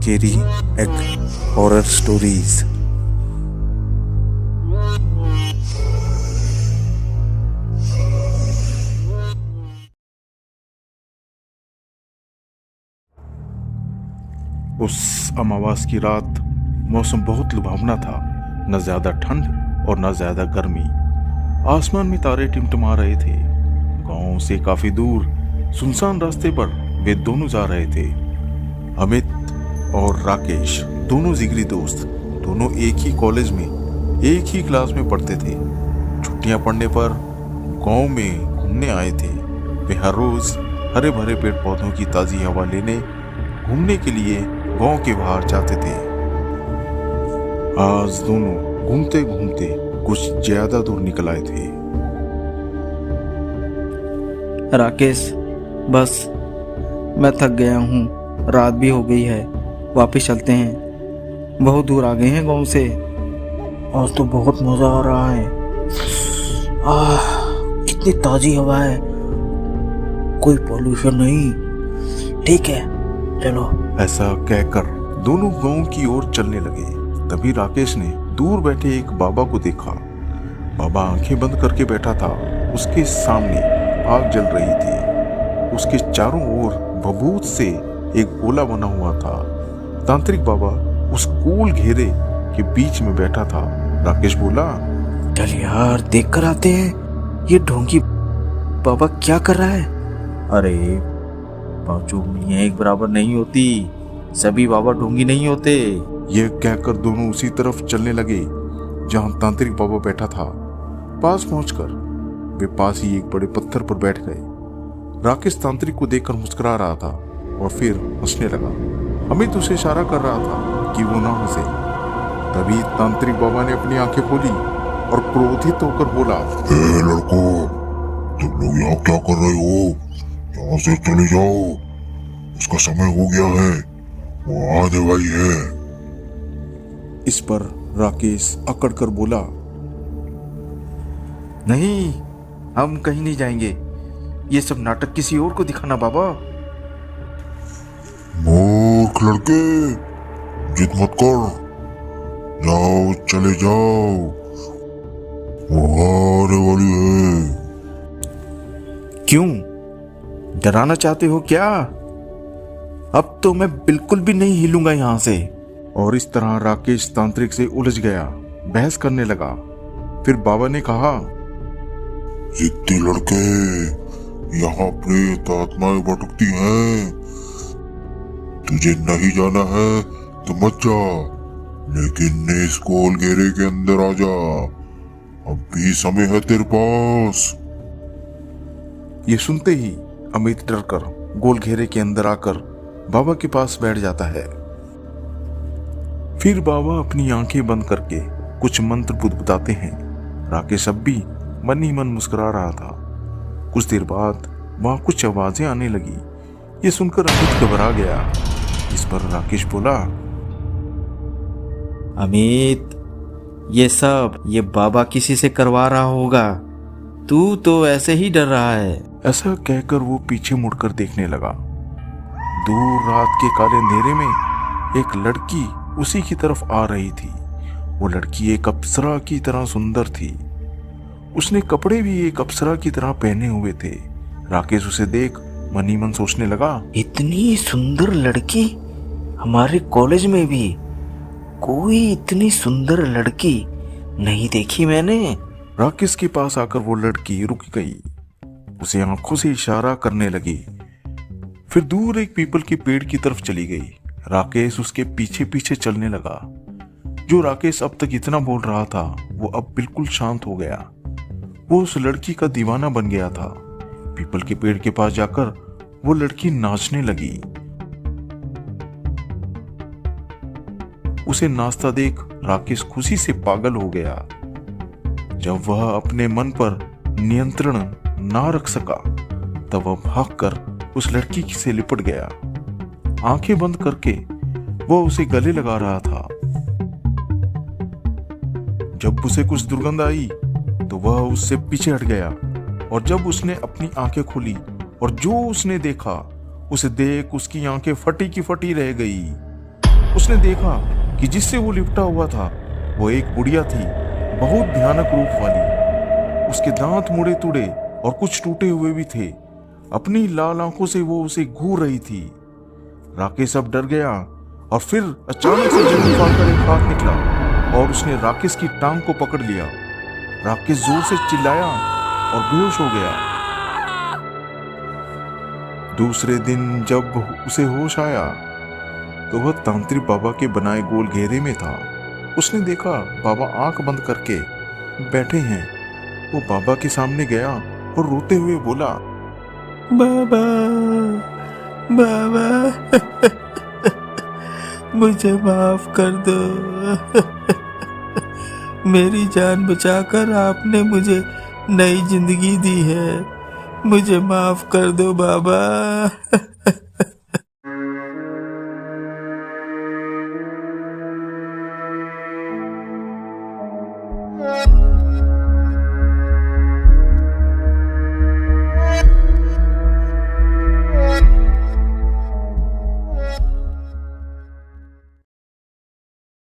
Scary एक horror stories. उस अमावस की रात मौसम बहुत लुभावना था। न ज्यादा ठंड और न ज्यादा गर्मी। आसमान में तारे टिमटिमा रहे थे। गांव से काफी दूर सुनसान रास्ते पर वे दोनों जा रहे थे। अमित और राकेश दोनों जिगरी दोस्त, दोनों एक ही कॉलेज में एक ही क्लास में पढ़ते थे। छुट्टियां पड़ने पर गांव में घूमने आए थे। वे हर रोज हरे भरे पेड़ पौधों की ताजी हवा लेने घूमने के लिए गांव के बाहर जाते थे। आज दोनों घूमते घूमते कुछ ज्यादा दूर निकल आए थे। राकेश, बस मैं थक गया हूँ, रात भी हो गई है, वापस चलते हैं। बहुत दूर आ गए हैं गांव से। आज तो बहुत मजा आ रहा है। कितनी ताजी हवा है, कोई पॉल्यूशन नहीं। ठीक है, चलो। ऐसा कहकर दोनों गांव की ओर चलने लगे। तभी राकेश ने दूर बैठे एक बाबा को देखा। बाबा आंखें बंद करके बैठा था। उसके सामने आग जल रही थी। उसके चारों ओर भभूत से एक गोला बना हुआ था। तांत्रिक बाबा उस गोल घेरे के बीच में बैठा था। राकेश बोला, चल यार, देख कर आते हैं ये ढोंगी बाबा क्या कर रहा है। अरे, पांचों उंगलियां एक बराबर नहीं होती, सभी बाबा ढोंगी नहीं होते। यह कहकर दोनों उसी तरफ चलने लगे जहां तांत्रिक बाबा बैठा था। पास पहुंचकर वे पास ही एक बड़े पत्थर पर बैठ गए। राकेश तांत्रिक को देखकर मुस्कुरा रहा था और फिर हंसने लगा। अमित उसे इशारा कर रहा था कि वो ना हंसे। तभी तांत्रिक बाबा ने अपनी आंखें खोली और क्रोधित होकर बोला, ए लड़कों, तुम लोग यहाँ क्या कर रहे हो? यहाँ से चले जाओ, उसका समय हो गया है, वो आने वाली है। इस पर राकेश अकड़ कर बोला, नहीं, हम कहीं नहीं जाएंगे। ये सब नाटक किसी और को दिखाना बाबा। मूर्ख लड़के, जिद मत कर, जाओ चले जाओ, वो आने वाली है। क्यों, डराना चाहते हो क्या? अब तो मैं बिल्कुल भी नहीं हिलूंगा यहाँ से। और इस तरह राकेश तांत्रिक से उलझ गया, बहस करने लगा। फिर बाबा ने कहा, जिद्दी लड़के, यहाँ प्रेत आत्माएं भटकती हैं। तुझे नहीं जाना है तो मत जा, लेकिन इस गोल घेरे के अंदर आ जा। अब भी समय है तेरे पास। ये सुनते ही अमित डरकर गोल घेरे के अंदर आकर बाबा के पास बैठ जाता है। फिर बाबा अपनी आंखें बंद करके कुछ मंत्र बुदबुदाते हैं। राकेश अब भी मन ही मन मुस्कुरा रहा था। कुछ देर बाद वहां कुछ आवाजें आने लगी। ये सुनकर अमित घबरा गया। इस पर राकेश बोला, अमित, ये बाबा किसी से करवा रहा होगा। तू तो ऐसे ही डर रहा है। ऐसा कहकर वो पीछे मुड़कर देखने लगा। दूर रात के काले अंधेरे में एक लड़की उसी की तरफ आ रही थी। वो लड़की एक अप्सरा की तरह सुंदर थी। उसने कपड़े भी एक अप्सरा की तरह पहने हुए थे। राकेश उसे देख मन ही मन सोचने लगा, इतनी सुंदर लड़की हमारे कॉलेज में भी कोई इतनी सुंदर लड़की नहीं देखी मैंने। राकेश के पास आकर वो लड़की रुक गई। उसे आंखों से इशारा करने लगी। फिर दूर एक पीपल के पेड़ की तरफ चली गई। राकेश उसके पीछे पीछे चलने लगा। जो राकेश अब तक इतना बोल रहा था वो अब बिल्कुल शांत हो गया। वो उस लड़की का दीवाना बन गया था। पीपल के पेड़ के पास जाकर वो लड़की नाचने लगी। उसे नाचता देख राकेश खुशी से पागल हो गया। जब वह अपने मन पर नियंत्रण ना रख सका तब वह भागकर उस लड़की से लिपट गया। आंखें बंद करके वह उसे गले लगा रहा था। जब उसे कुछ दुर्गंध आई तो वह उससे पीछे हट गया। और जब उसने अपनी आंखें खोली और जो उसने देखा उसे देख उसकी आंखें फटी की फटी रह गई। उसने देखा कि जिससे वो लिपटा हुआ था वो एक बुढ़िया थी, बहुत भयानक रूप वाली। उसके दांत मुड़े तुड़े और कुछ टूटे हुए भी थे। अपनी लाल आंखों से वो उसे घूर रही थी। राकेश अब डर गया और फिर अचानक से जमीन फाड़कर एक हाथ निकला और उसने राकेश की टांग को पकड़ लिया। राकेश जोर से चिल्लाया और बेहोश हो गया। दूसरे दिन जब उसे होश आया तो वह तांत्रिक बाबा के बनाए गोल घेरे में था। उसने देखा बाबा आंख बंद करके बैठे हैं। वो बाबा के सामने गया और रोते हुए बोला, बाबा बाबा मुझे माफ कर दो। मेरी जान बचाकर आपने मुझे नई जिंदगी दी है। मुझे माफ कर दो बाबा।